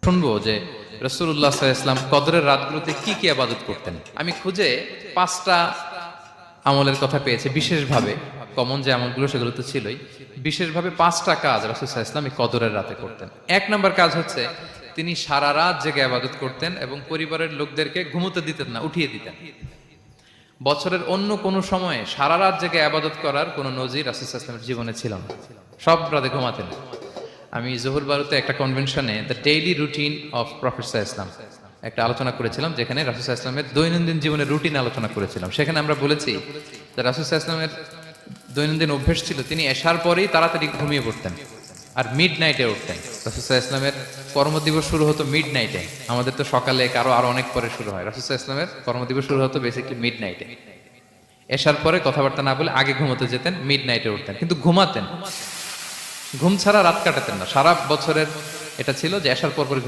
শুনবো যে রাসূলুল্লাহ সাল্লাল্লাহু আলাইহি ওয়াসাল্লাম কদরের রাতগুলোতে কি কি ইবাদত করতেন। আমি খুঁজে 5টা আমলের কথা পেয়েছি বিশেষভাবে। কমন যে আমলগুলো সেগুলো তো ছিলই, বিশেষভাবে 5টা কাজ রাসূল সাল্লাল্লাহু আলাইহি ওয়াসাল্লাম এই কদরের রাতে করতেন। 1 নম্বর কাজ হচ্ছে তিনি সারা রাত জেগে ইবাদত করতেন এবং পরিবারের লোকদেরকে ঘুমোতে দিতেন না, উঠিয়ে দিতেন। বছরের অন্য কোনো সময়ে সারা রাত জেগে ইবাদত করার কোনো নজির রাসূল সাল্লাল্লাহু আলাইহি ওয়াসাল্লামের জীবনে ছিল না। সব রাতে ঘুমাতেন। আমি জহুর বারুতে একটা কনভেনশনে the daily routine of prophet সাল্লাল্লাহু আলাইহি ওয়াসাল্লাম একটা আলোচনা করেছিলাম, যেখানে রাসূল সাল্লাল্লাহু আলাইহি ওয়াসাল্লামের দৈনন্দিন জীবনের রুটিন আলোচনা করেছিলাম। সেখানে আমরা বলেছি যে রাসূল সাল্লাল্লাহু আলাইহি ওয়াসাল্লামের দৈনন্দিন অভ্যেস ছিল তিনি এশার পরেই তাড়াতাড়ি ঘুমিয়ে পড়তেন আর মিড নাইটে উঠতেন। রাসূল সাল্লাল্লাহু আলাইহি ওয়াসাল্লামের কর্মদিবস শুরু হতো মিড নাইটে। আমাদের তো সকালে আরো অনেক পরে শুরু হয়। রাসূল সাল্লাল্লাহু আলাইহি ওয়াসাল্লামের কর্মদিবস শুরু হতো বেসিক্যালি মিড নাইটে। এশার পরে কথাবার্তা না বলে আগে ঘুমোতে যেতেন, মিড নাইটে উঠতেন, কিন্তু ঘুমাতেন। ঘুম ছাড়া রাত কাটাতেন না। সারা বছরের এটা ছিল যে এশার পর ঘুম